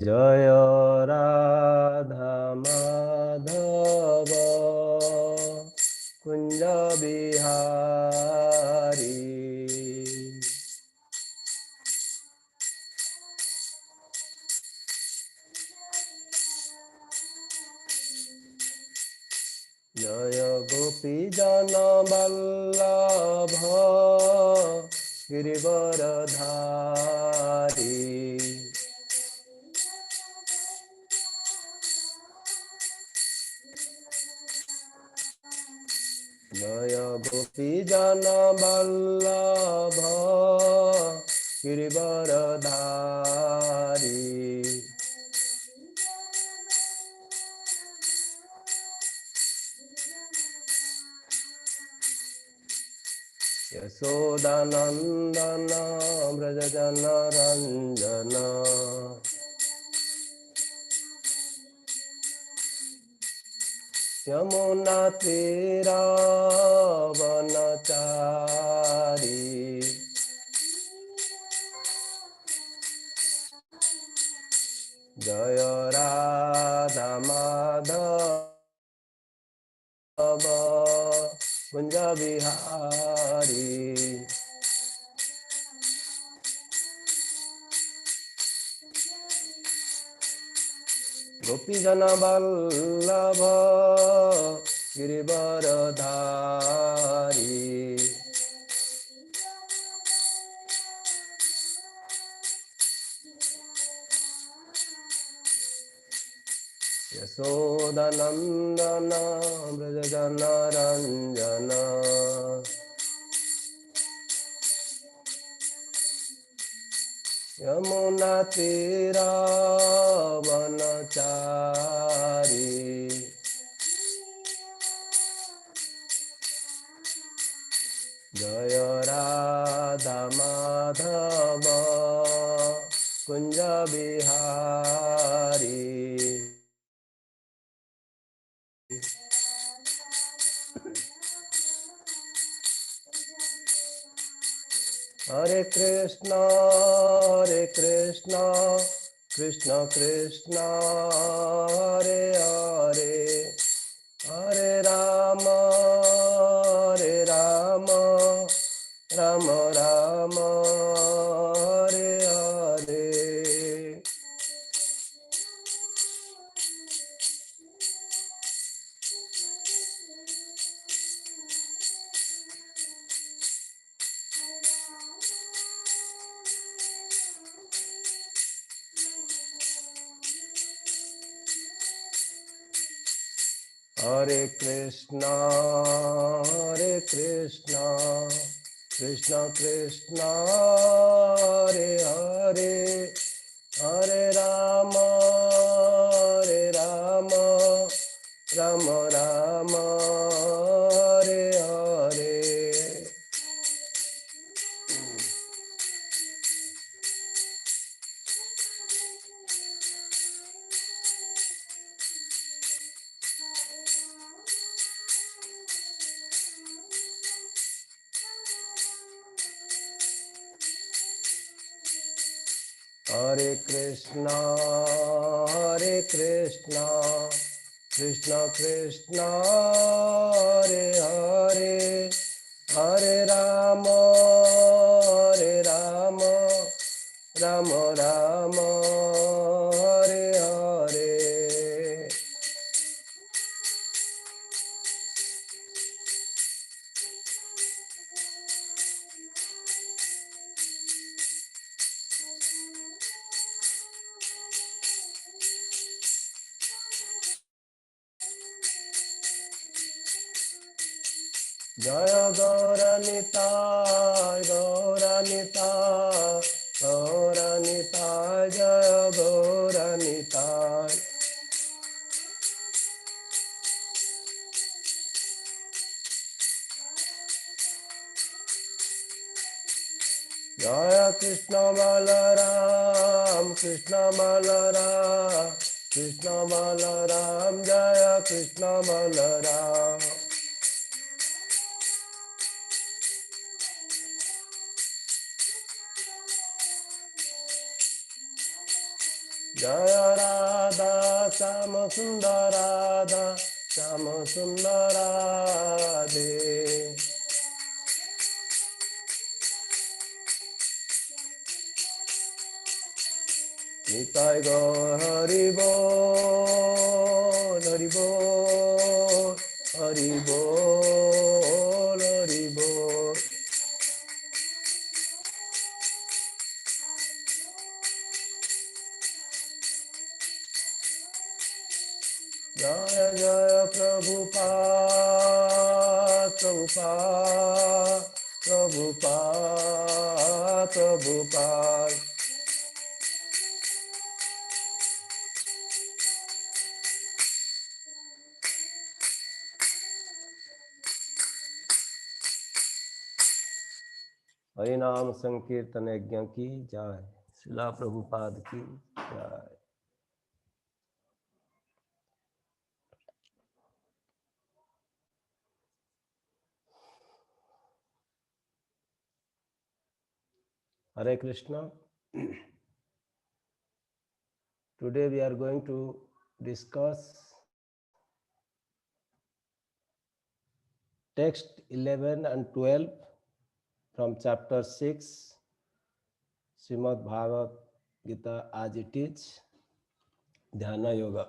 जय राधा माधव कुंज बिहारी। जय गोपी जन वल्लभ गिरिवरधारी। जय गोपी जन वल्लभ गिरिवरधारी। यशोदानंदन व्रज जन रंजन। यमुना तीरावनचारी। जय राधा माधव कुंज बिहारी। गोपी जन वल्लभ गिरिवरधारी। यशोदानंदन व्रज जन रंजन। यमुना तीरावनचारी। जय राधा माधव कुंज बिहारी। हरे कृष्णा कृष्ण कृष्ण हरे हरे, हरे राम राम राम हरे हरे। हरे कृष्णा कृष्ण कृष्ण हरे हरे, हरे राम राम राम हरे हरे। हरे कृष्णा कृष्ण कृष्ण हरे हरे, हरे राम राम राम हरे हरे। जय गौरनिताय जय गौरनिताय। जय कृष्ण बलराम जय कृष्ण बलराम। जय Sundarada, Shama Sundarada, Shama Sundarade. Nitai Gaur Hari Bol, Hari Bol, Hari Bol, Hari Bol. Jaya Jaya Prabhupada, Prabhupada, Prabhupada, Prabhupada. हरिनाम संकीर्तन यज्ञ की जय, श्रीला प्रभुपाद की जय। Hare Krishna. Today we are going to discuss text 11 and 12 from chapter 6 Srimad Bhagavad Gita as it is, Dhyana Yoga.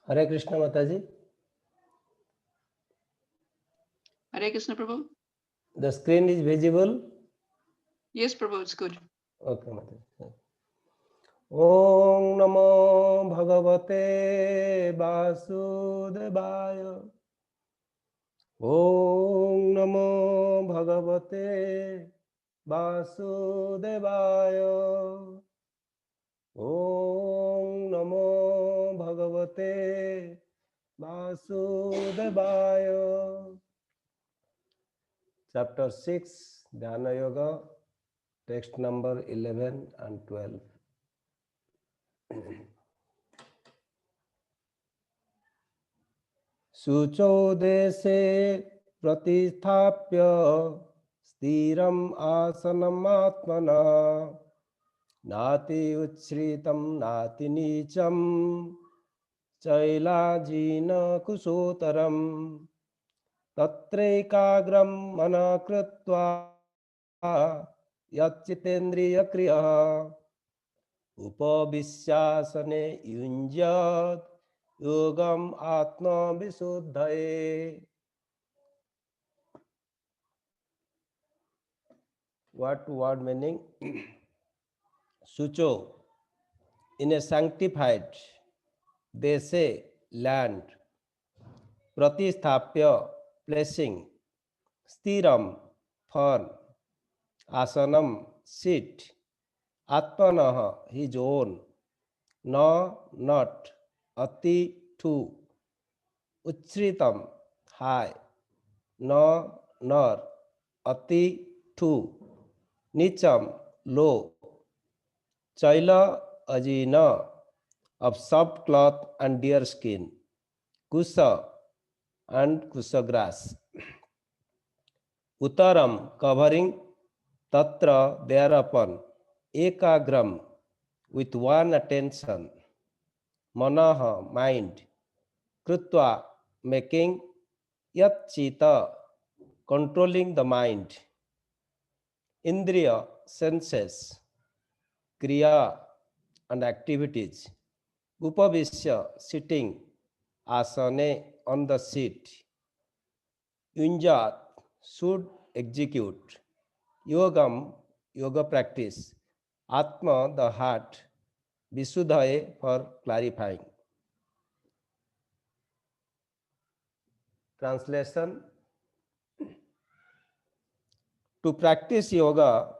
Hare Krishna Mataji. Hare Krishna Prabhu. The screen is visible? Yes, Prabhu, it's good. Okay, Mataji. Om Namo Bhagavate Vasudevaya. Om Namo Bhagavate Vasudevaya. Om Namo Bhagavate Vasudevaya. Chapter 6, Dhyana Yoga, text number 11 and 12. Sucho dese pratisthapya stiram asanam atmana nati uchritam nati nicham chailajina kusotaram tatrekagram mana krutva yachitendriya kriya upavisyasane yunjat yogam atma visuddhaye. What word meaning? Sucho, in a sanctified, they say land, pratisthapya, placing, stiram, firm, asanam, seat, atmanaha, his own, na, not, ati, to, uchritam, high, na, nor, ati, to, nicham, low, chaila, ajina, of soft cloth and deer skin, kusa and kusa grass, uttaram, covering, tatra, thereupon, ekagram, with one attention, manaha, mind, krutva, making, yat chita, controlling the mind, indriya, senses, kriya, and activities, upavisya, sitting, asane, on the seat, yunjat, should execute, yogam, yoga practice, Atma, the heart, Visuddhaye for clarifying. Translation. To practice yoga,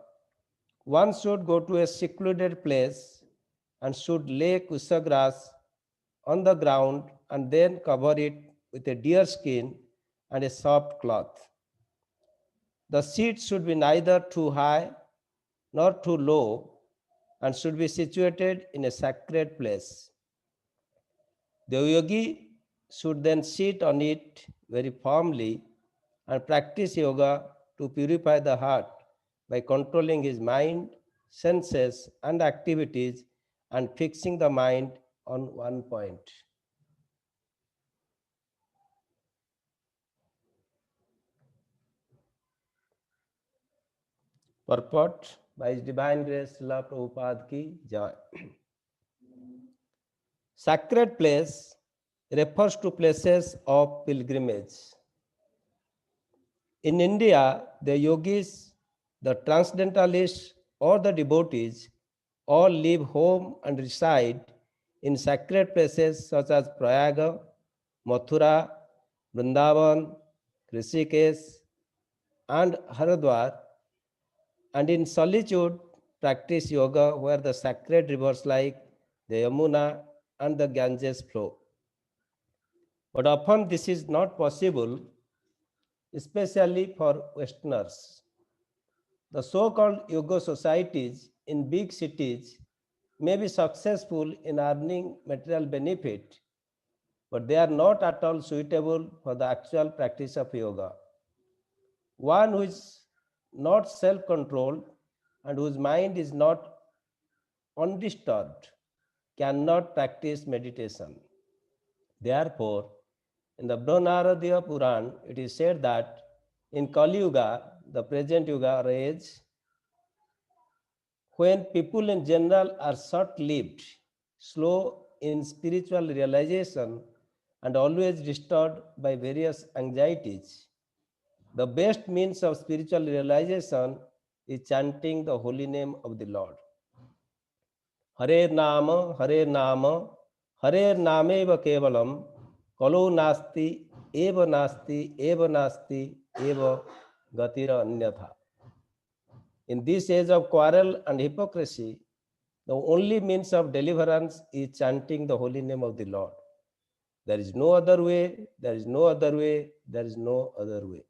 one should go to a secluded place and should lay kushagrass on the ground and then cover it with a deer skin and a soft cloth. The seat should be neither too high nor too low and should be situated in a sacred place. The yogi should then sit on it very firmly and practice yoga to purify the heart by controlling his mind, senses, and activities and fixing the mind on one point. Purport. By His Divine Grace, Srila Prabhupada ki jai. Sacred place refers to places of pilgrimage. In India, the yogis, the transcendentalists, or the devotees all leave home and reside in sacred places such as Prayaga, Mathura, Vrindavan, Rishikesh, and Haridwar, and in solitude practice yoga where the sacred rivers like the Yamuna and the Ganges flow. But often this is not possible, especially for Westerners. The so-called yoga societies in big cities may be successful in earning material benefit, but they are not at all suitable for the actual practice of yoga. One who is not self-controlled and whose mind is not undisturbed cannot practice meditation. Therefore, in the Brahmanaradiya Puran, it is said that in Kali Yuga, the present Yuga or age, when people in general are short-lived, slow in spiritual realization, and always disturbed by various anxieties, the best means of spiritual realization is chanting the holy name of the Lord. Hare Nama, Hare Nama, Hare Nameva Kevalam, Kalo Nasti, Eva Nasti, Eva Nasti, Eva Gatira Anyatha. In this age of quarrel and hypocrisy, the only means of deliverance is chanting the holy name of the Lord. There is no other way, there is no other way, there is no other way.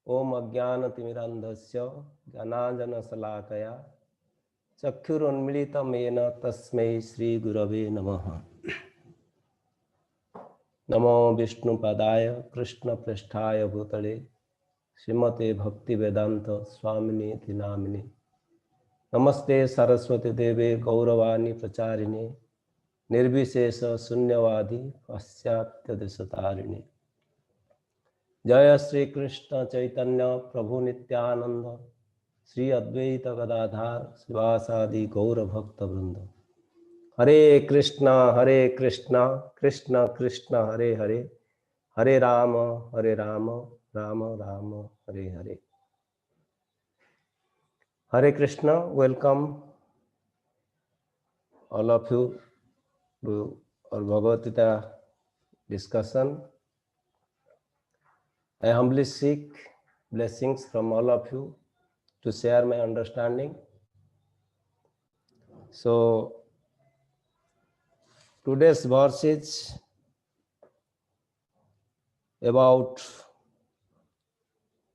Om Ajnanatimirandhasya Jnananjana Salakaya Chakshurunmilitam Yena Tasmai Shri Gurave Namaha. Namo Vishnu Padaya Krishna Prasthaya Bhutale Srimate Bhakti Vedanta Swamini Namini. Namaste Saraswati Deve Gauravani Pracharini Nirvishesha Sunyavadi Pasyatya Desatarini. Jaya Sri Krishna Chaitanya Prabhu Nityananda Sri Advaita Gadadhar Srivasadi Gaura Bhakta Vrinda. Hare Krishna, Krishna Krishna, Hare Hare, Hare Rama, Rama Rama, Hare Hare. Hare Krishna, welcome all of you to our Bhagavad Gita discussion. I humbly seek blessings from all of you to share my understanding. So, today's verse is about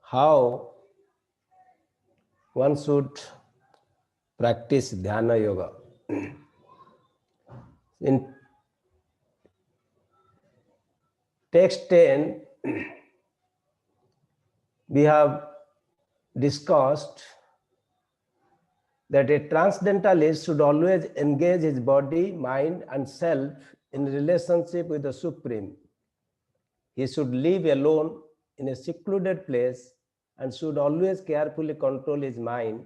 how one should practice Dhyana Yoga. In text 10, we have discussed that a transcendentalist should always engage his body, mind, and self in relationship with the Supreme. He should live alone in a secluded place and should always carefully control his mind.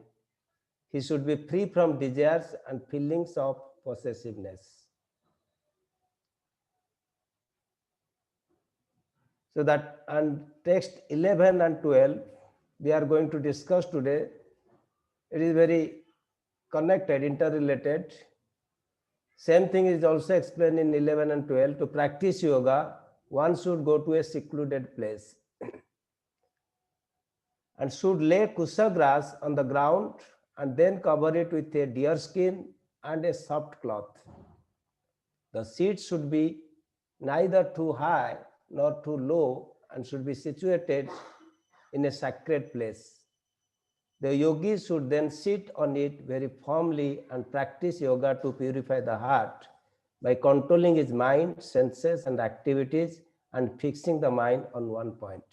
He should be free from desires and feelings of possessiveness. So that, and text 11 and 12, we are going to discuss today, it is very connected, interrelated. Same thing is also explained in 11 and 12. To practice yoga, one should go to a secluded place and should lay kusha grass on the ground and then cover it with a deer skin and a soft cloth. The seat should be neither too high nor too low and should be situated in a sacred place. The yogi should then sit on it very firmly and practice yoga to purify the heart by controlling his mind, senses, and activities and fixing the mind on one point.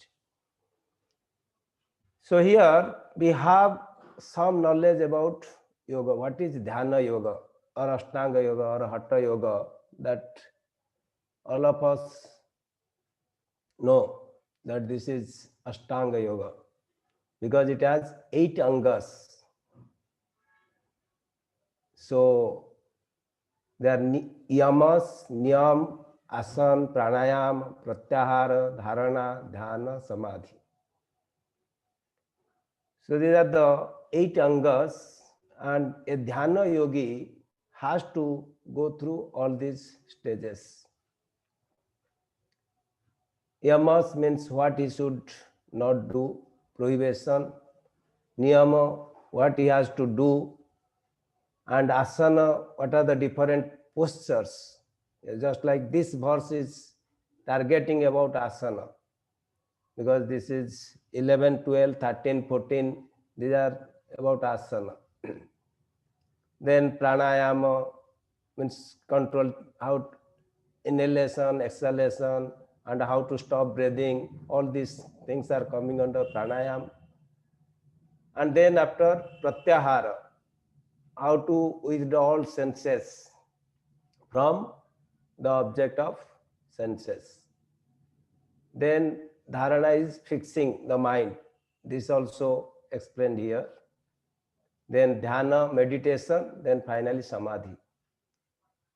So here we have some knowledge about yoga. What is dhyana yoga or ashtanga yoga or hatha yoga, that all of us know that this is ashtanga yoga because it has 8 angas. So there are yamas, niyam, asan, pranayam, pratyahara, dharana, dhyana, samadhi. So these are the 8 angas, and a dhyana yogi has to go through all these stages. Yamas means what he should not do, prohibition. Niyama, what he has to do. And asana, what are the different postures. Just like this verse is targeting about asana, because this is 11, 12, 13, 14, these are about asana. Then pranayama means control, how inhalation, exhalation, and how to stop breathing. All these things are coming under pranayama. And then after pratyahara, how to withdraw all senses from the object of senses. Then dharana is fixing the mind. This also explained here. Then dhyana, meditation, then finally samadhi.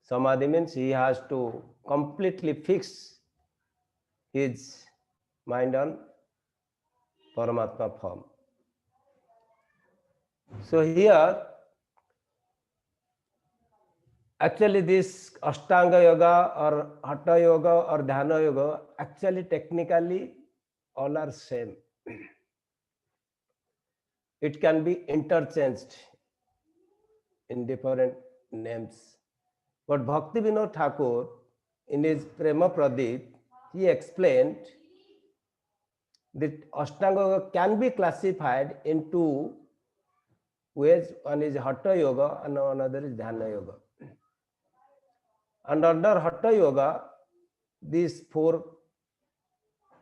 Samadhi means he has to completely fix his mind on Paramatma form. So here, actually this Ashtanga yoga or Hatha yoga or Dhyana yoga, actually technically all are same. It can be interchanged in different names. But Bhakti Vinod Thakur, in his Prema Pradip, he explained that Ashtanga yoga can be classified into ways. One is Hatha yoga and another is Dhyana yoga. And under Hatha yoga, these 4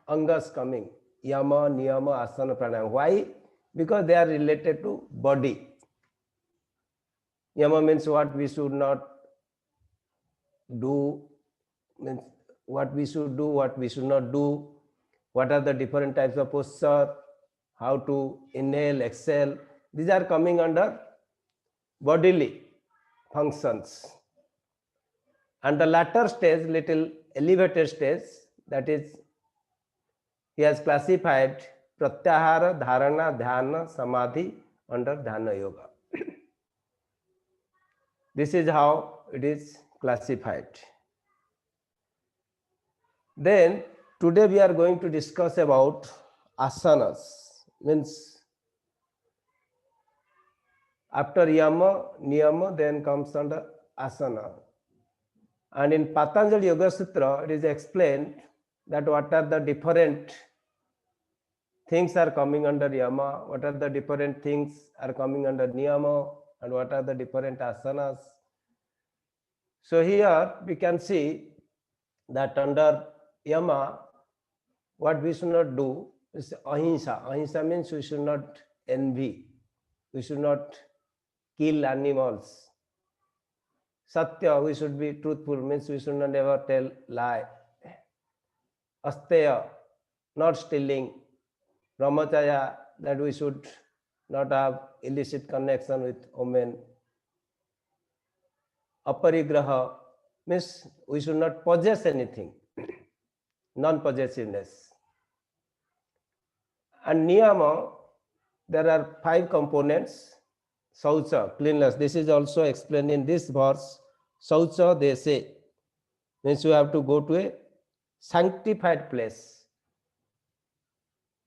angas coming: yama, niyama, asana, pranayama. Why? Because they are related to body. Yama means what we should not do, means what we should do, what we should not do, what are the different types of posture, how to inhale, exhale. These are coming under bodily functions. And the latter stage, little elevated stage, that is, he has classified pratyahara, dharana, dhyana, samadhi under dhyana yoga. This is how it is classified. Then today we are going to discuss about asanas, means after yama, niyama, then comes under asana. And in Patanjali Yoga Sutra, it is explained that what are the different things are coming under yama, what are the different things are coming under niyama, and what are the different asanas. So here we can see that under yama, what we should not do is ahimsa. Ahimsa means we should not envy, we should not kill animals. Satya, we should be truthful, means we should not ever tell lie. Asteya, not stealing. Brahmacharya, that we should not have illicit connection with women. Aparigraha means we should not possess anything, non-possessiveness. And niyama there are 5 components. Saucha, cleanliness. This is also explained in this verse. Saucha, they say, means you have to go to a sanctified place.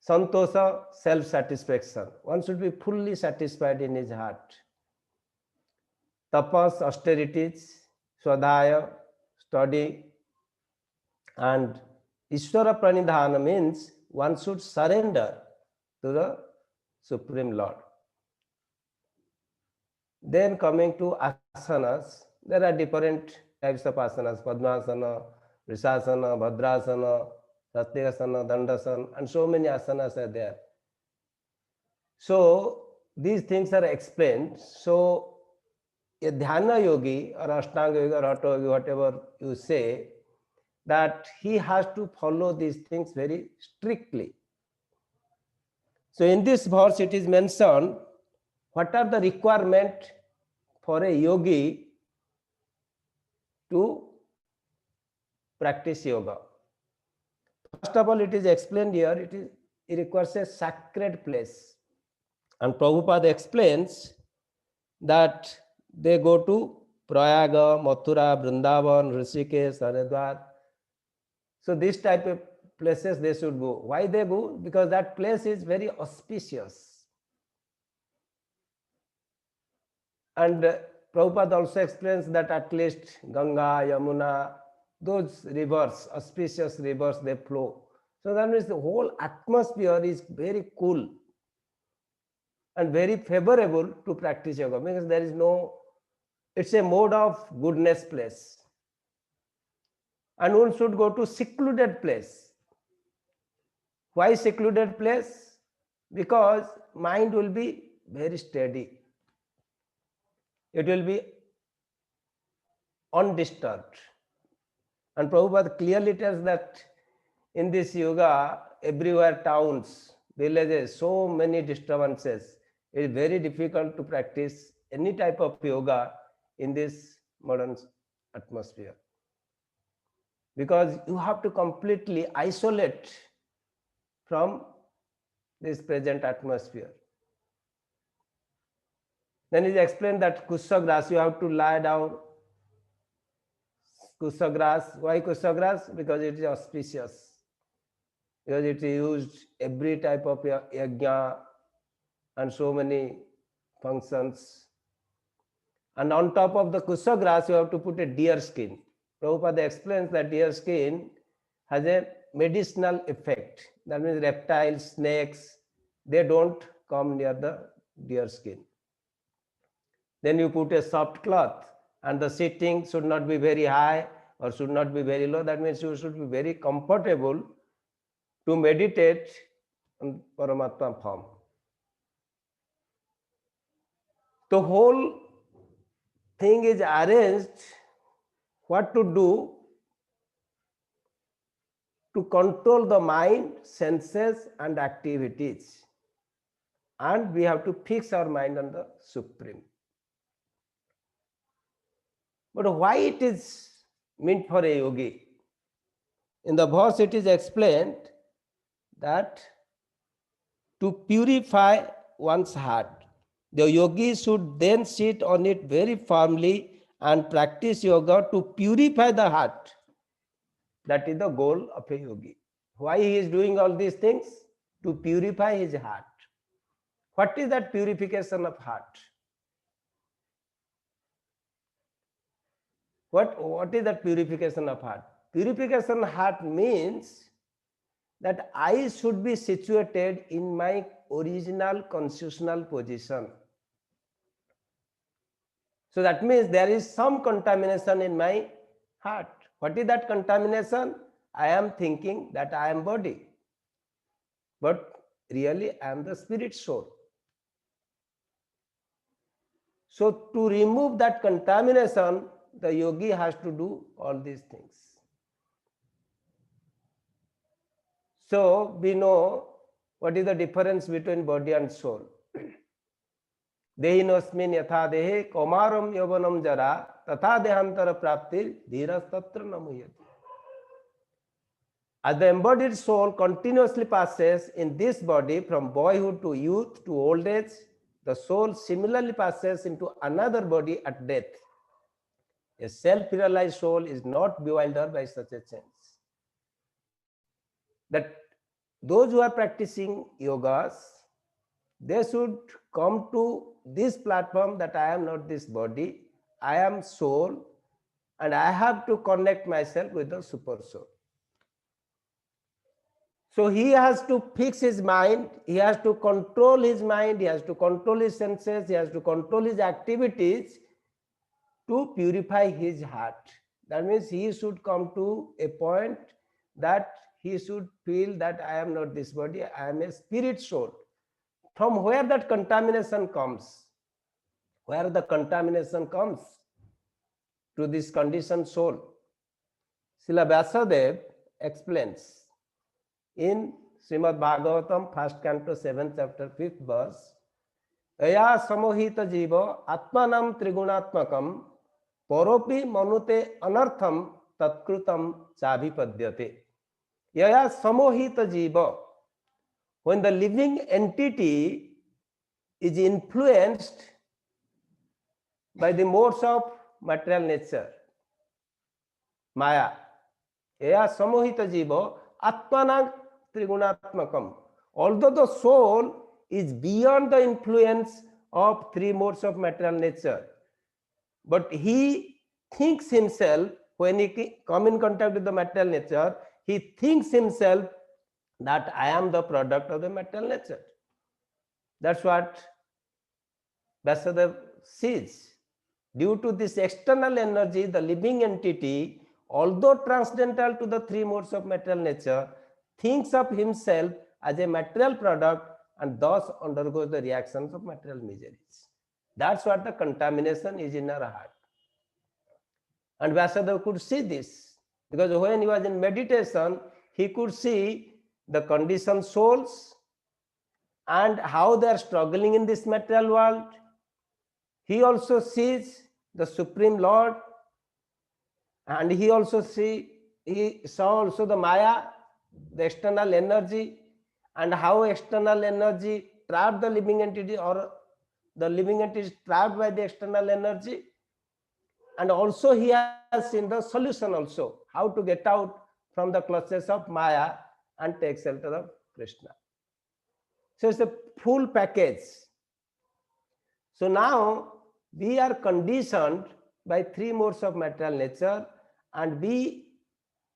Santosa, self-satisfaction. One should be fully satisfied in his heart. Tapas, austerities. Swadhaya, study. And Ishvara Pranidhana means one should surrender to the Supreme Lord. Then coming to asanas, there are different types of asanas, Padmasana, Vrishasana, Bhadrasana, Satyasana, Dandasana, and so many asanas are there. So these things are explained. So a dhyana yogi or ashtanga yogi or hatha yogi, whatever you say, that he has to follow these things very strictly. So in this verse it is mentioned what are the requirement for a yogi to practice yoga. First of all, it is explained here, it requires a sacred place. And Prabhupada explains that they go to Prayaga, Mathura, Vrindavan, Rishikesh, Haridwar. So this type of places they should go. Why they go? Because that place is very auspicious. And Prabhupada also explains that at least Ganga, Yamuna, those rivers, auspicious rivers, they flow. So that means the whole atmosphere is very cool and very favorable to practice yoga, because there is no, it's a mode of goodness place. And one should go to secluded place. Why secluded place? Because mind will be very steady. It will be undisturbed. And Prabhupada clearly tells that in this yoga, everywhere towns, villages, so many disturbances. It is very difficult to practice any type of yoga in this modern atmosphere. Because you have to completely isolate from this present atmosphere. Then it is explained that kusha grass, you have to lie down. Kusha grass, why kusha grass? Because it is auspicious. Because it is used every type of yajna and so many functions. And on top of the kusha grass, you have to put a deer skin. Prabhupada explains that deer skin has a medicinal effect. That means reptiles, snakes, they don't come near the deer skin. Then you put a soft cloth, and the sitting should not be very high or should not be very low. That means you should be very comfortable to meditate on Paramatma form. The whole thing is arranged what to do to control the mind, senses and activities. And we have to fix our mind on the Supreme. But why it is meant for a yogi? In the verse it is explained that to purify one's heart, the yogi should then sit on it very firmly and practice yoga to purify the heart. That is the goal of a yogi. Why he is doing all these things? To purify his heart. What is that purification of heart? What is that purification of heart? Purification of heart means that I should be situated in my original constitutional position. So that means there is some contamination in my heart. What is that contamination? I am thinking that I am body, but really I am the spirit soul. So to remove that contamination, the yogi has to do all these things. So we know what is the difference between body and soul. Dehinosmin yatha dehe komaram yovanam jara tatha dehantara praptir dhirastatra namuyati. As the embodied soul continuously passes in this body from boyhood to youth to old age, the soul similarly passes into another body at death. A self-realized soul is not bewildered by such a change. That those who are practicing yogas, they should come to this platform that I am not this body, I am soul, and I have to connect myself with the super soul. So he has to fix his mind, he has to control his mind, he has to control his senses, he has to control his activities to purify his heart. That means he should come to a point that he should feel that I am not this body, I am a spirit soul. From where that contamination comes? Where the contamination comes? To this conditioned soul. Srila Vyasadeva explains in Srimad Bhagavatam, 1st canto, 7th chapter, 5th verse, Aya samohita jiva atmanam trigunaatmakam poropi manute anartham tatkrutam chabhipadyate. Yaya samohita jiva. When the living entity is influenced by the modes of material nature, Maya, Yaya samohita jiva atmanam trigunatmakam. Although the soul is beyond the influence of three modes of material nature, but he thinks himself, when he come in contact with the material nature, he thinks himself that I am the product of the material nature. That's what Vyasadeva sees. Due to this external energy, the living entity, although transcendental to the three modes of material nature, thinks of himself as a material product and thus undergoes the reactions of material miseries. That's what the contamination is in our heart. And Vyasadeva could see this, because when he was in meditation, he could see the conditioned souls and how they are struggling in this material world. He also sees the Supreme Lord, and he saw also the Maya, the external energy, and how external energy trapped the living entity, or the living entity is trapped by the external energy. And also he has seen the solution also, how to get out from the clutches of Maya and take shelter of Krishna. So it's a full package. So now we are conditioned by three modes of material nature, and we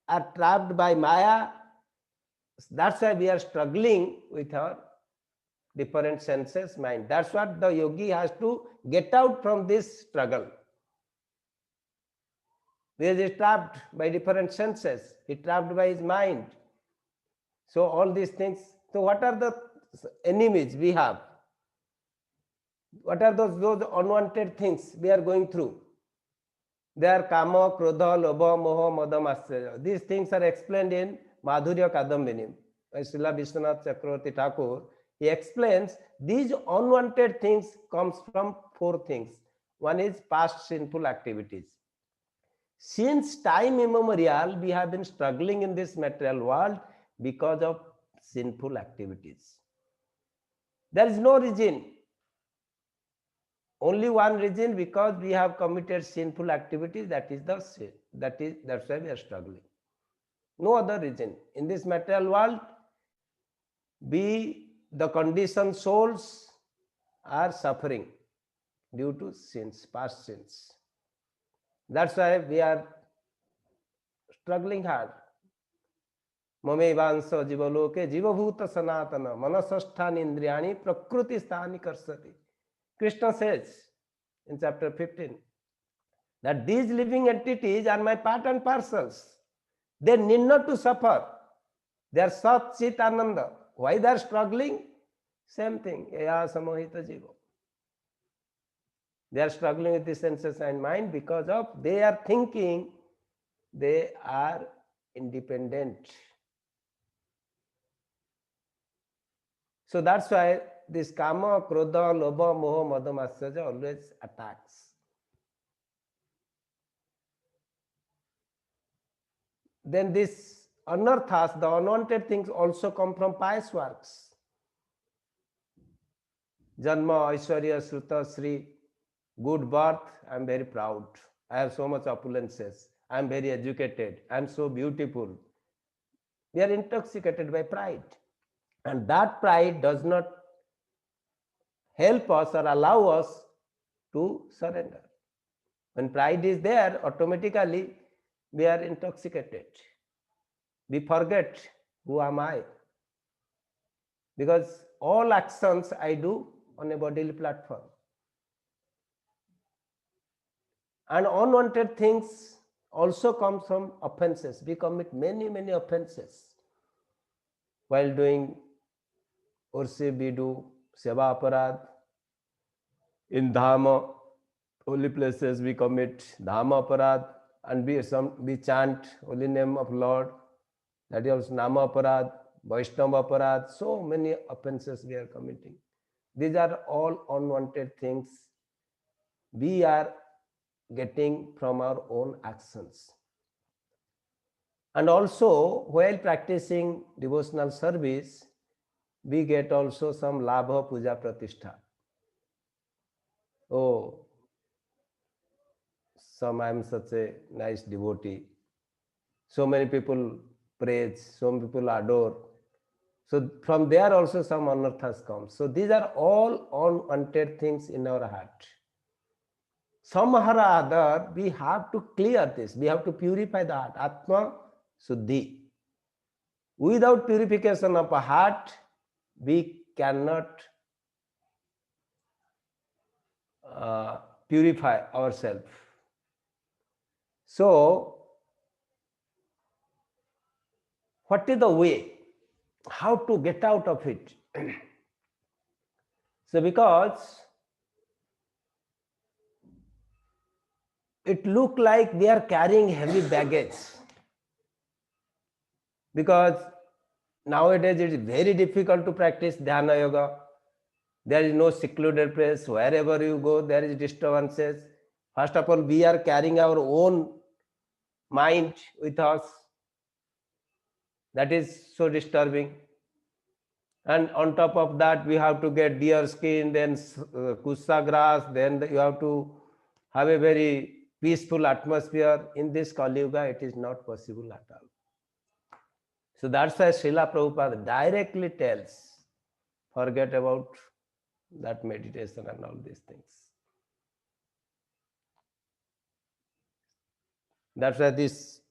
are trapped by Maya. That's why we are struggling with our different senses, mind. That's what the yogi has to get out from this struggle. Because he is trapped by different senses, he is trapped by his mind. So all these things. So what are the enemies we have? What are those unwanted things we are going through? They are kama, krodha, lobha, moha, madam, ascharya. These things are explained in Madhurya Kadambini by Srila Vishwanath Chakravarti Thakur. He explains these unwanted things comes from four things. One is past sinful activities. Since time immemorial, we have been struggling in this material world because of sinful activities. There is no reason. Only one reason, because we have committed sinful activities, that is the sin. That's why we are struggling. No other reason. In this material world, the conditioned souls are suffering due to sins, past sins. That's why we are struggling hard. Mamevansa jivaloke jivabhuta sanatana manasasthani indriyani prakriti sthani karsati. Krishna says in chapter 15 that these living entities are my part and parcels. They need not to suffer. They are Sat Chit Ananda. Why they are struggling? Same thing. Yaya samohita jiva. They are struggling with the senses and mind because of they are thinking they are independent. So that's why this kama, krodha, lobha, moha, mada, matsarya always attacks. Then this anarthas, the unwanted things, also come from pious works. Janma, Aishwarya, Sruta, Sri, good birth, I am very proud. I have so much opulences. I am very educated. I am so beautiful. We are intoxicated by pride. And that pride does not help us or allow us to surrender. When pride is there, automatically we are intoxicated. We forget who am I. Because all actions I do on a bodily platform. And unwanted things also come from offenses. We commit many, many offenses. While doing Ursi, we do Seva Aparad. In Dhamma, holy places, we commit Dhamma Aparad. And we chant holy name of Lord. That is also Nama Aparad, Vaishnava Aparad. So many offenses we are committing. These are all unwanted things we are getting from our own actions. And also, while practicing devotional service, we get also some labha puja pratishtha. Oh, I am such a nice devotee. So many people praise, so many people adore. So from there also some anarthas come. So these are all unwanted things in our heart. Somehow or other, we have to clear this. We have to purify the heart. Atma Suddhi. Without purification of a heart, we cannot purify ourselves. So, what is the way? How to get out of it? So, because it look like we are carrying heavy baggage. Because nowadays it is very difficult to practice dhyana yoga. There is no secluded place. Wherever you go, there is disturbances. First of all, we are carrying our own mind with us. That is so disturbing. And on top of that, we have to get deer skin, then kusa grass, then you have to have a very peaceful atmosphere. In this Kali Yuga, it is not possible at all. So that's why Srila Prabhupada directly tells, forget about that meditation and all these things. That's why this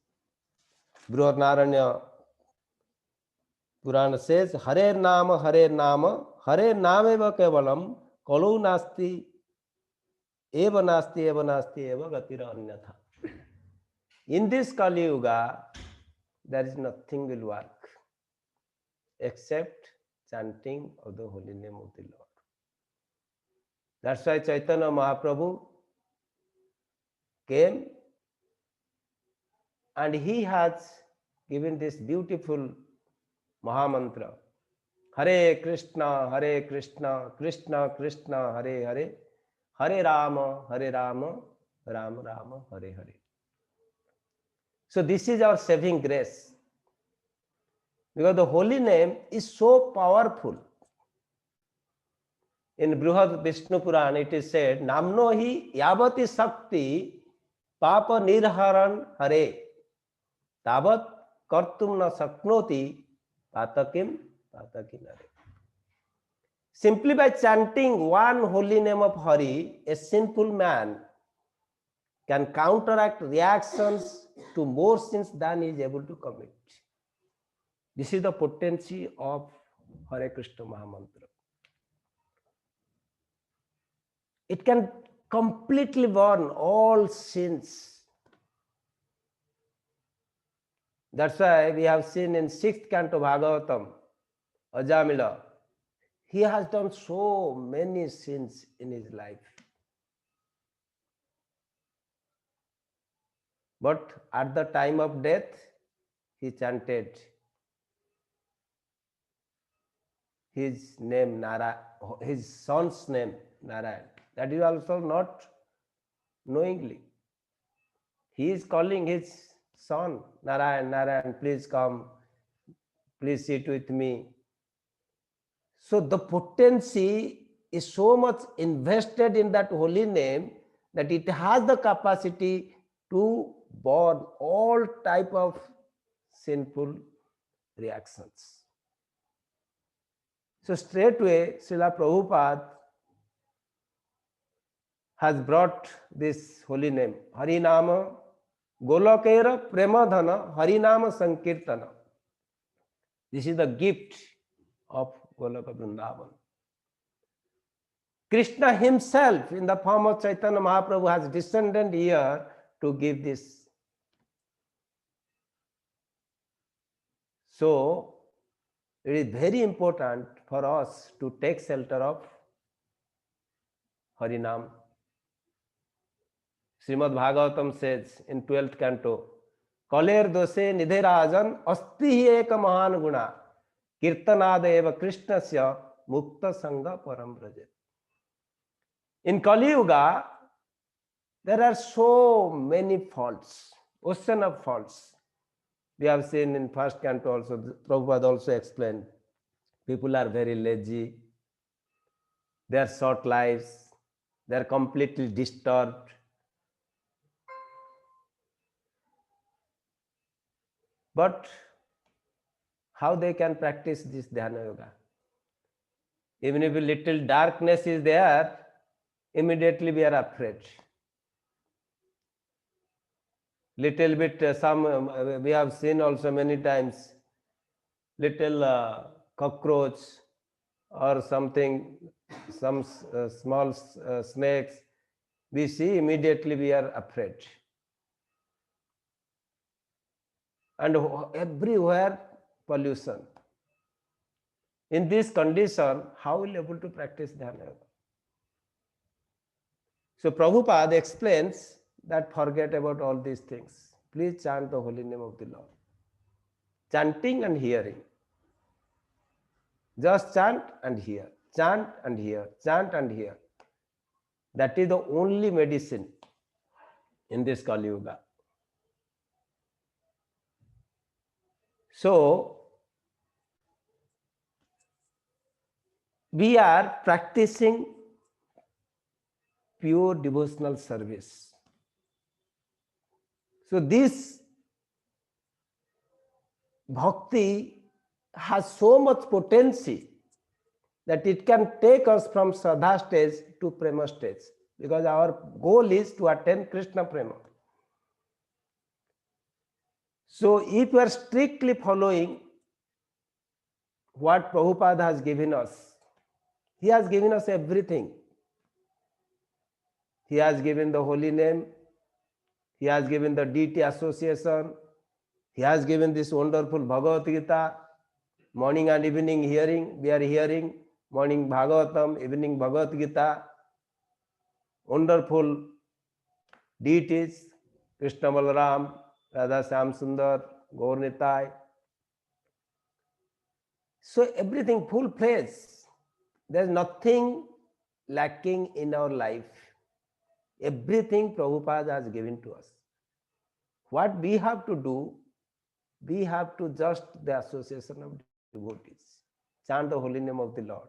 Brihadaranyaka Purana says, Hare Nama, Hare Nama, Hare Nameva Kevalam, Kalu Nasti, Eva Nasti, Eva Nasti, Eva Gatira Anyatha. In this Kali Yuga, there is nothing will work except chanting of the holy name of the Lord. That's why Chaitanya Mahaprabhu came and he has given this beautiful Mahamantra. Hare Krishna, Krishna Krishna, Hare Hare, Hare Rama, Rama Rama, Hare Hare. So this is our saving grace. Because the holy name is so powerful. In Brihad Vishnu Purana, it is said, Namno hi yavati sakti papa nirharan hare tavat kartum na saknoti patakim patakinare. Simply by chanting one holy name of Hari, a sinful man can counteract reactions to more sins than he is able to commit. This is the potency of Hare Krishna Mahamantra. It can completely burn all sins. That's why we have seen in 6th canto Bhagavatam, Ajamila, he has done so many sins in his life. But at the time of death, he chanted his name, his son's name, Narayan. That is also not knowingly. He is calling his son, Narayan, Narayan, please come, please sit with me. So the potency is so much invested in that holy name that it has the capacity to burn all type of sinful reactions. So straightway, Srila Prabhupada has brought this holy name, Harinama Golakera Premadhana Harinama Sankirtana. This is the gift of Golaka Vrindavan. Krishna himself in the form of Chaitanya Mahaprabhu has descended here to give this. So it is very important for us to take shelter of Harinam. Srimad Bhagavatam says in 12th canto, Kaler doshe nidhirajan asti hi eka mahan guna kirtanada eva krishnasya mukta sangha param brajet. In Kali Yuga, there are so many faults, ocean of faults. We have seen in first canto also, Prabhupada also explained, people are very lazy, they are short lives, they are completely disturbed. But how they can practice this Dhyana Yoga? Even if a little darkness is there, immediately we are afraid. Little bit, we have seen also many times, little cockroach or something, some small snakes, we see immediately we are afraid. And everywhere pollution. In this condition, how will you able to practice Dhyana Yoga? So Prabhupada explains that forget about all these things. Please chant the holy name of the Lord. Chanting and hearing. Just chant and hear. Chant and hear. Chant and hear. That is the only medicine in this Kali Yuga. So we are practicing pure devotional service. So this bhakti has so much potency that it can take us from Shraddha stage to Prema stage, because our goal is to attain Krishna Prema. So if we are strictly following what Prabhupada has given us, he has given us everything. He has given the holy name, he has given the deity association, he has given this wonderful Bhagavad Gita, morning and evening hearing, we are hearing, morning Bhagavatam, evening Bhagavad Gita, wonderful deities, Krishna Balaram, Radha Shyam Sundar, Gaur Nitai. So everything full place. There is nothing lacking in our life. Everything Prabhupada has given to us. What we have to do, we have to just the association of devotees. Chant the holy name of the Lord.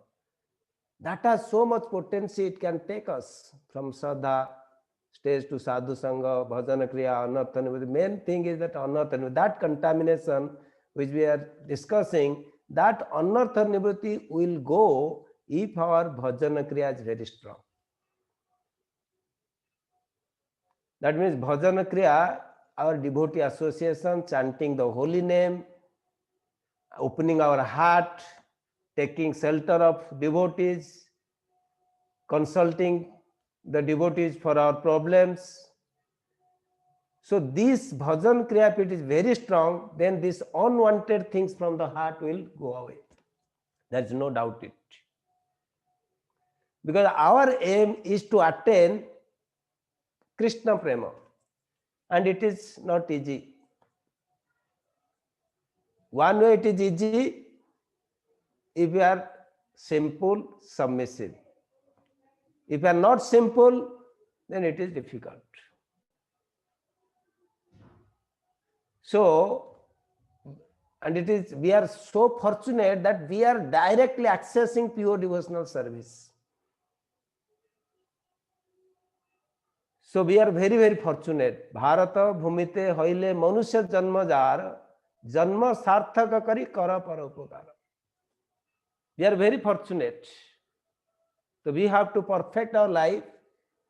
That has so much potency, it can take us from Shraddha stage to Sadhu Sangha, Bhajana Kriya, Anartha Nivritti. The main thing is that Anartha Nivritti, that contamination which we are discussing, that Anartha Nivritti will go if our Bhajana Kriya is very strong. That means Bhajana Kriya, our devotee association, chanting the holy name, opening our heart, taking shelter of devotees, consulting the devotees for our problems. So this bhajan kriya, if it is very strong, then these unwanted things from the heart will go away. There is no doubt it. Because our aim is to attain Krishna Prema, and it is not easy. One way it is easy if you are simple, submissive. If you are not simple, then it is difficult. So, and it is, we are so fortunate that we are directly accessing pure devotional service. So we are very, very fortunate. Bharata bhumite hoile manusya janma jar, janma sarthaka kari kara para upakara. We are very fortunate. So we have to perfect our life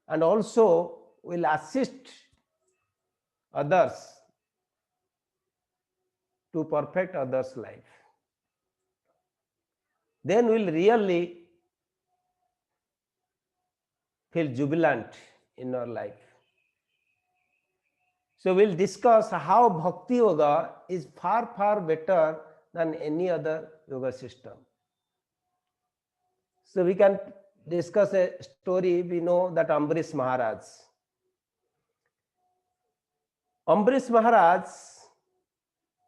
and also will assist others to perfect others' life. Then we'll really feel jubilant in our life. So we'll discuss how Bhakti Yoga is far, far better than any other yoga system. So we can discuss a story. We know that Ambarish Maharaj. Ambarish Maharaj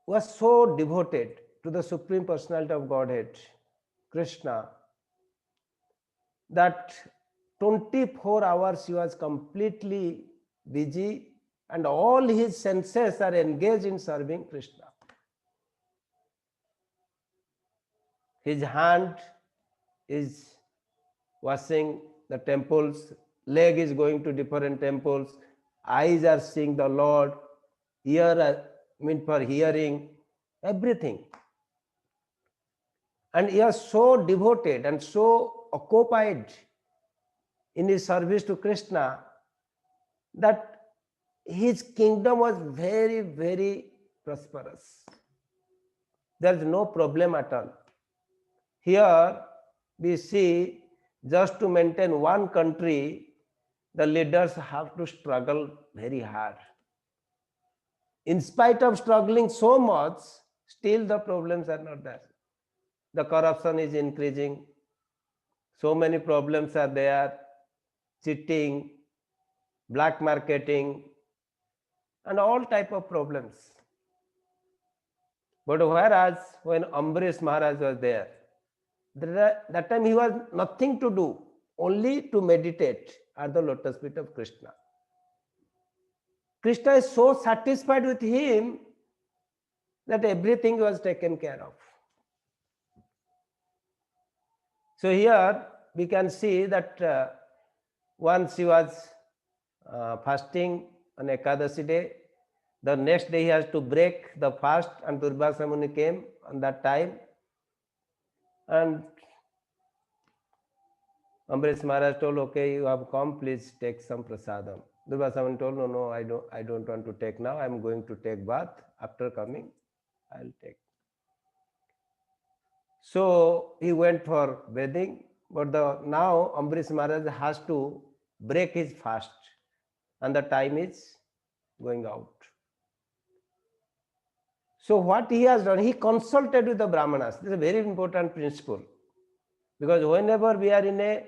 was so devoted to the Supreme Personality of Godhead, Krishna, that 24 hours he was completely busy and all his senses are engaged in serving Krishna. His hand is washing the temples, leg is going to different temples, eyes are seeing the Lord, ear meant for hearing, everything. And he was so devoted and so occupied in his service to Krishna that his kingdom was very, very prosperous. There is no problem at all. Here we see, just to maintain one country, the leaders have to struggle very hard. In spite of struggling so much, still the problems are not there. The corruption is increasing. So many problems are there. Cheating, black marketing, and all type of problems. But whereas when Ambarish Maharaj was there, that time he was nothing to do, only to meditate at the lotus feet of Krishna. Krishna is so satisfied with him that everything was taken care of. So here we can see that once he was fasting on Ekadashi day, the next day he has to break the fast, and Durvasa Muni came on that time. And Ambarish Maharaj told, okay, you have come, please take some prasadam. Durvasa Muni told, no, I don't want to take now. I am going to take bath. After coming, I'll take. So he went for bathing, but now Ambarish Maharaj has to break his fast, and the time is going out. So what he has done, he consulted with the Brahmanas. This is a very important principle, because whenever we are in a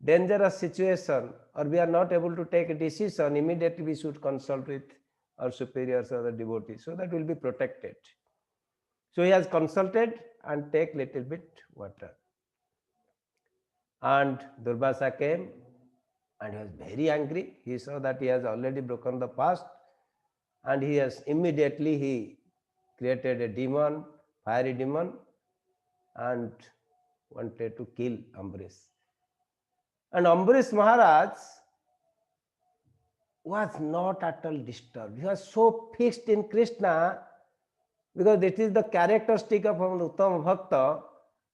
dangerous situation or we are not able to take a decision, immediately we should consult with our superiors or the devotees, so that we will be protected. So he has consulted and take little bit water. And Durvasa came and he was very angry. He saw that he has already broken the fast, and he created a demon, fiery demon, and wanted to kill Ambarish. And Ambarish Maharaj was not at all disturbed. He was so fixed in Krishna, because it is the characteristic of an Uttama Bhakta,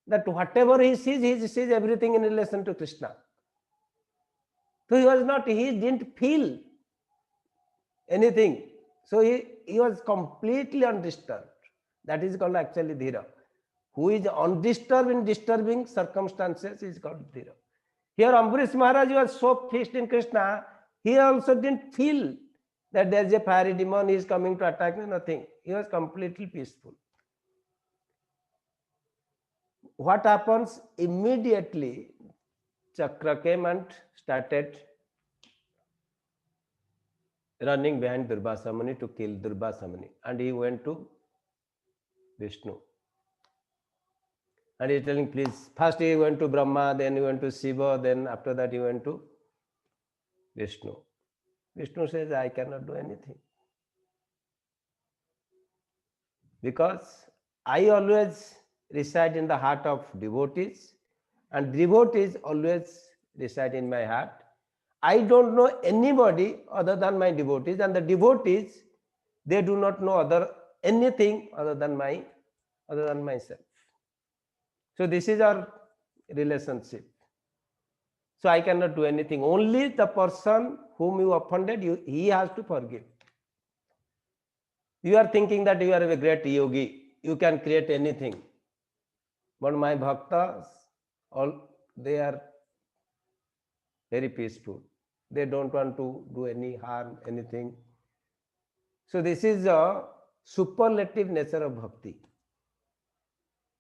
that whatever he sees everything in relation to Krishna. So he didn't feel anything. So he was completely undisturbed. That is called actually Dhira. Who is undisturbed in disturbing circumstances is called Dhira. Here Ambarish Maharaj was so fixed in Krishna, he also didn't feel that there is a fiery demon, he is coming to attack me, nothing. He was completely peaceful. What happens? Immediately Chakra came and started running behind Durvasa Muni to kill Durvasa Muni, and he went to Vishnu. And he is telling, please, first he went to Brahma, then he went to Shiva, then after that he went to Vishnu. Vishnu says, I cannot do anything. because I always reside in the heart of devotees, and devotees always reside in my heart. I don't know anybody other than my devotees, and the devotees, they do not know anything other than myself. So this is our relationship. So I cannot do anything. Only the person whom you offended, he has to forgive. You are thinking that you are a great yogi, you can create anything. But my bhaktas, they are very peaceful. They don't want to do any harm, anything. So this is a superlative nature of bhakti.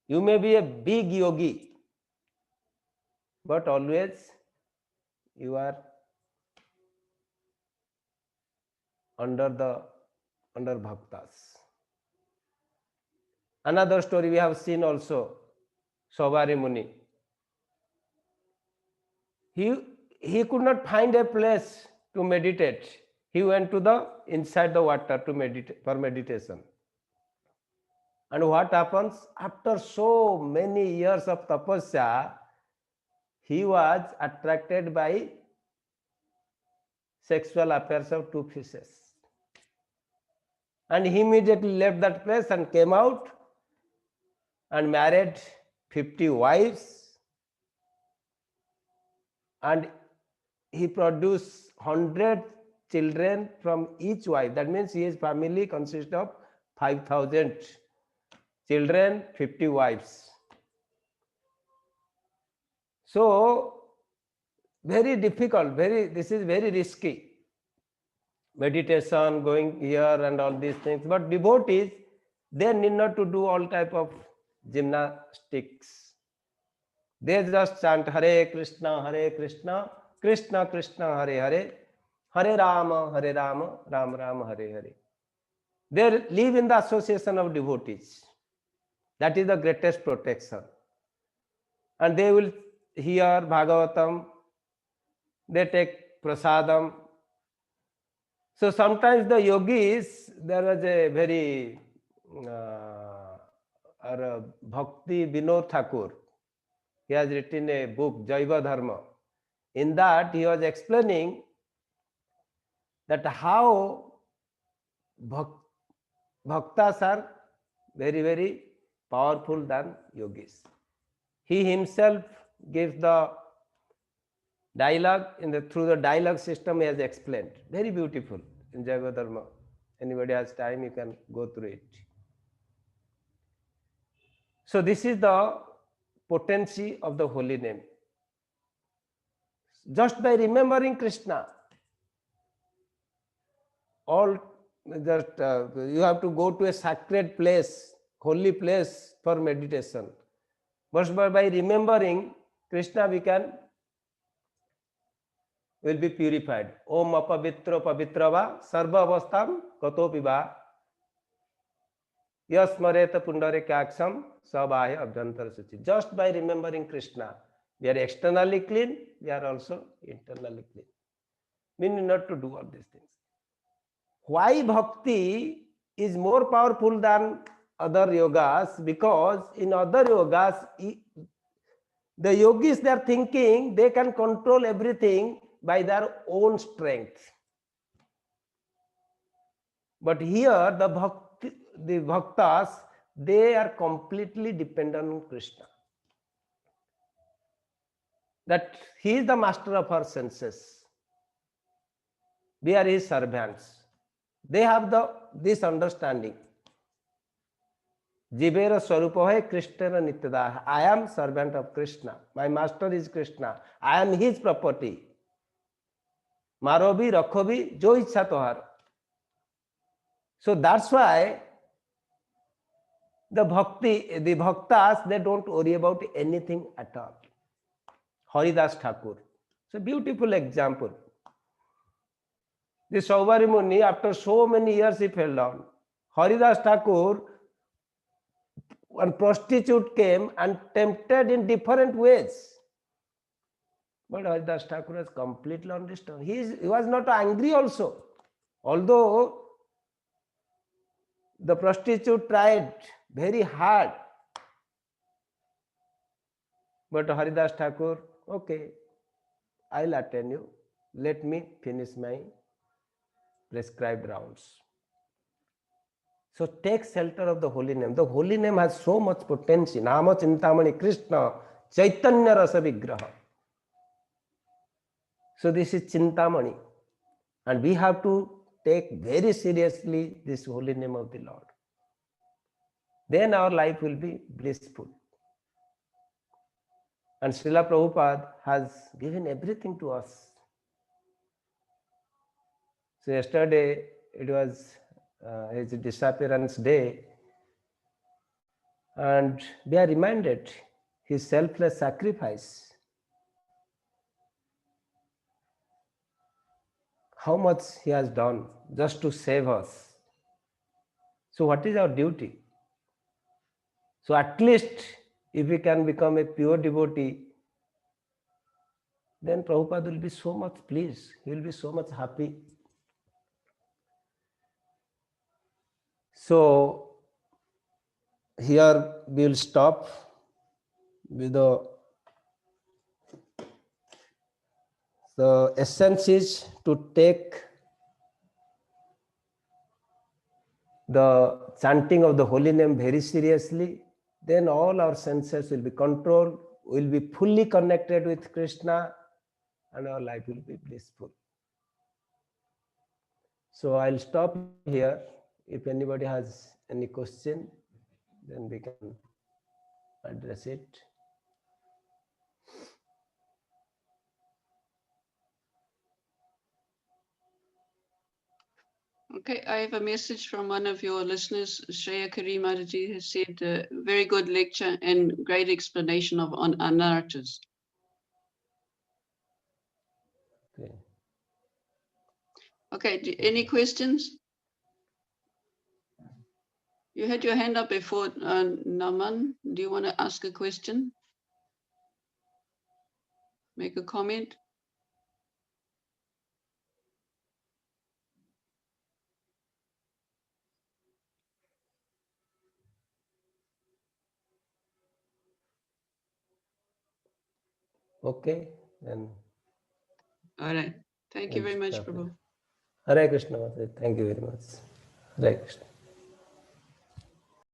You may be a big yogi, but always you are under bhaktas. Another story we have seen also, Saubhari Muni. He could not find a place to meditate. He went to the inside the water to meditate for meditation. And what happens? After so many years of tapasya, he was attracted by sexual affairs of two fishes. And he immediately left that place and came out and married 50 wives. And he produced 100 children from each wife. That means his family consists of 5,000 children, 50 wives. So very difficult, this is very risky. Meditation, going here and all these things. But devotees, they need not to do all type of gymnastics. They just chant Hare Krishna, Krishna Krishna, Hare Hare, Hare Rama, Rama Rama, Hare Hare. They live in the association of devotees. That is the greatest protection. And they will hear Bhagavatam, they take prasadam. So sometimes the yogis, there was a very Bhakti Vinod Thakur. He has written a book, Jaiva Dharma. In that, he was explaining that how bhaktas are very, very powerful than yogis. He himself gives the dialogue through the dialogue system. He has explained very beautiful in Jaiva Dharma. Anybody has time, you can go through it. So this is the potency of the holy name. Just by remembering Krishna, you have to go to a sacred place, holy place for meditation. But by remembering Krishna, will be purified. Om apavitro pavitrava sarva avastam katopiva yasmareta pundarekaksham sabhaya abhyantar suchi. Just by remembering Krishna, we are externally clean, we are also internally clean. We need not to do all these things. Why bhakti is more powerful than other yogas? Because in other yogas, the yogis, they are thinking they can control everything by their own strength. But here the bhaktas, they are completely dependent on Krishna. That he is the master of our senses. We are his servants. They have this understanding. Jivera Swarupahe Krishna Nityada. I am servant of Krishna. My master is Krishna. I am his property. Marobi, Rakhobi, Jo Ichha Tohar. So that's why the bhaktas, they don't worry about anything at all. Haridas Thakur. It's a beautiful example. The Saubhari Muni, after so many years, he fell down. Haridas Thakur, one prostitute came and tempted in different ways. But Haridas Thakur was completely understood. He was not angry also. Although The prostitute tried very hard. But Haridas Thakur, okay, I'll attend you. Let me finish my prescribed rounds. So take shelter of the holy name. The holy name has so much potency. Nama Chintamani Krishna Chaitanya Rasa Vigraha. So this is Chintamani. And we have to take very seriously this holy name of the Lord. Then our life will be blissful. And Srila Prabhupada has given everything to us. So yesterday it was his disappearance day, and we are reminded his selfless sacrifice. How much he has done just to save us. So what is our duty? So at least if we can become a pure devotee, then Prabhupada will be so much pleased. He will be so much happy. So here we will stop with the essence is to take the chanting of the holy name very seriously. Then all our senses will be controlled, will be fully connected with Krishna, and our life will be blissful. So I'll stop here. If anybody has any question, then we can address it. Okay, I have a message from one of your listeners, Shreya Karimadaji, has said, very good lecture and great explanation of anartas. Okay. Okay, any questions? You had your hand up before, Naman. Do you want to ask a question? Make a comment? Okay, then. All right. Thank you very much, Prabhu. Hare Krishna. Thank you very much. Hare Krishna.